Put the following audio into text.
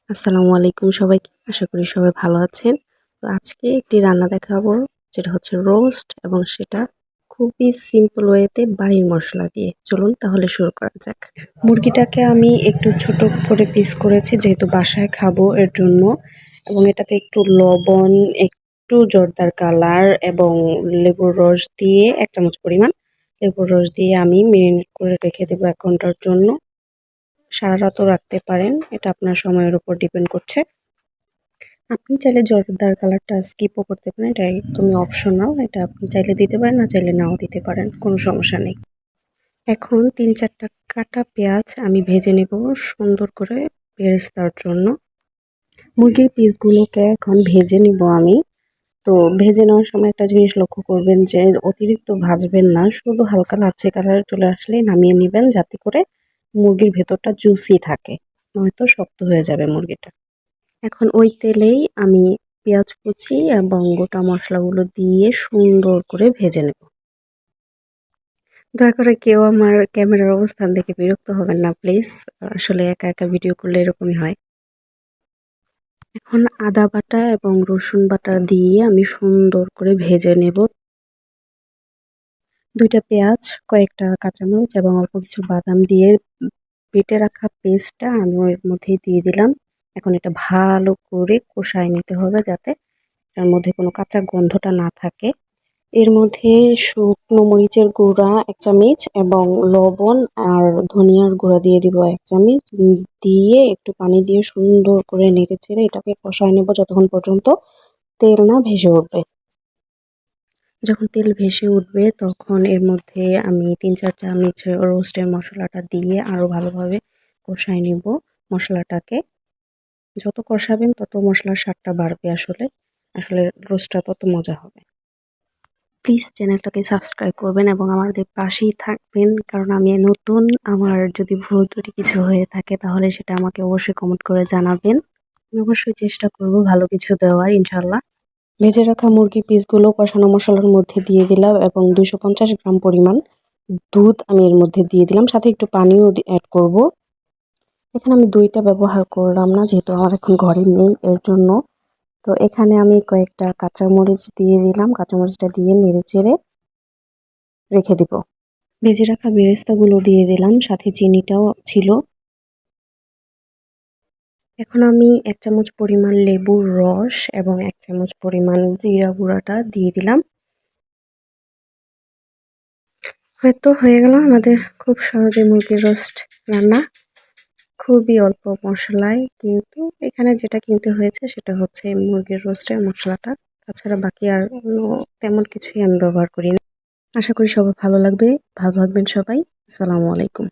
আসসালামু আলাইকুম সবাইকে। আশা করি সবাই ভালো আছেন। তো আজকে একটি রান্না দেখাবো যেটা হচ্ছে রোস্ট এবং সেটা খুবই সিম্পল ওয়েতে বাড়ির মসলা দিয়ে। চলুন তাহলে শুরু করা যাক। মুরগিটাকে আমি একটু ছোট করে পিস করেছি যেহেতু বাসায় খাবো এর জন্য, এবং এটাতে একটু লবণ, একটু জর্দার কালার এবং লেবুর রস দিয়ে ১ চামচ পরিমাণ লেবুর রস দিয়ে আমি মেরিনেট করে রেখে দেবো ১ ঘন্টার জন্য। সারা রাতও রাখতে পারেন, এটা আপনার সময়ের উপর ডিপেন্ড করছে। আপনি চাইলে জর্দার কালারটা স্কিপও করতে পারেন, এটা একদমই অপশনাল। এটা আপনি চাইলে দিতে পারেন, না চাইলে নাও দিতে পারেন, কোনো সমস্যা নেই। এখন ৩-৪টা কাটা পেঁয়াজ আমি ভেজে নেব সুন্দর করে বেরেস্তার জন্য। মুরগির পিসগুলোকে এখন ভেজে নিব আমি। তো ভেজে নেওয়ার সময় একটা জিনিস লক্ষ্য করবেন যে অতিরিক্ত ভাজবেন না, শুধু হালকা লালচে কালার চলে আসলেই নামিয়ে নিবেন, যাতে করে মুরগির ভেতরটা জুসি থাকে, নয়তো শক্ত হয়ে যাবে মুরগিটা। এখন ওই তেলেই আমি পেঁয়াজ কুচি এবং গোটা মশলাগুলো দিয়ে সুন্দর করে ভেজে নেব। দয়া করে কেউ আমার ক্যামেরার অবস্থান দেখে বিরক্ত হবেন না প্লিজ। আসলে একা একা ভিডিও করলে এরকমই হয়। এখন আদা বাটা এবং রসুন বাটা দিয়ে আমি সুন্দর করে ভেজে নেব। ২টা পেঁয়াজ, কয়েকটা কাঁচামরিচ এবং অল্প কিছু বাদাম দিয়ে বেটে রাখা পেস্টটা আমি এর মধ্যেই দিয়ে দিলাম। এখন এটা ভালো করে কষায় নিতে হবে যাতে এটার মধ্যে কোনো কাঁচা গন্ধটা না থাকে। এর মধ্যে শুকনো মরিচের গুঁড়া ১ চামচ এবং লবণ আর ধনিয়ার গুঁড়া দিয়ে দিব ১ চামচ। দিয়ে একটু পানি দিয়ে সুন্দর করে নেড়েচেড়ে এটাকে কষায় নেব যতক্ষণ পর্যন্ত তেল না ভেসে উঠবে। যখন তেল ভেসে উঠবে তখন এর মধ্যে আমি ৩-৪ চামচ রোস্টের মশলাটা দিয়ে আরও ভালোভাবে কষায় নিব মশলাটাকে। যত কষাবেন তত মশলার স্বাদটা বাড়বে আসলে রোস্টটা তত মজা হবে। প্লিজ চ্যানেলটাকে সাবস্ক্রাইব করবেন এবং আমাদের পাশেই থাকবেন, কারণ আমি নতুন। আমার যদি ভুল ত্রুটি কিছু হয়ে থাকে তাহলে সেটা আমাকে অবশ্যই কমেন্ট করে জানাবেন। আমি অবশ্যই চেষ্টা করব ভালো কিছু দেওয়ার ইনশাল্লাহ। ভেজে রাখা মুরগির পিসগুলো কষানো মশলার মধ্যে দিয়ে দিলাম এবং ২৫০ গ্রাম পরিমাণ দুধ আমি এর মধ্যে দিয়ে দিলাম, সাথে একটু পানিও অ্যাড করব। এখানে আমি দইটা ব্যবহার করলাম না যেহেতু আমার এখন ঘরে নেই এর জন্য। তো এখানে আমি কয়েকটা কাঁচামরিচ দিয়ে দিলাম, কাঁচামরিচটা দিয়ে নেড়েচেড়ে রেখে দিব। ভেজে রাখা বেরেস্তাগুলো দিয়ে দিলাম, সাথে চিনিটাও ছিল। এখন আমি ১ চামচ পরিমাণ লেবুর রস এবং ১ চামচ পরিমাণ জিরা গুঁড়াটা দিয়ে দিলাম। হয়তো হয়ে গেল আমাদের খুব সহজে মুরগির রোস্ট রান্না। খুবই অল্প মশলায়, কিন্তু এখানে যেটা কিনতে হয়েছে সেটা হচ্ছে মুরগির রোস্টের মশলাটা। তাছাড়া বাকি আর অন্য তেমন কিছুই আমি ব্যবহার করি না। আশা করি সবার ভালো লাগবে। ভালো থাকবেন সবাই। আসসালামু আলাইকুম।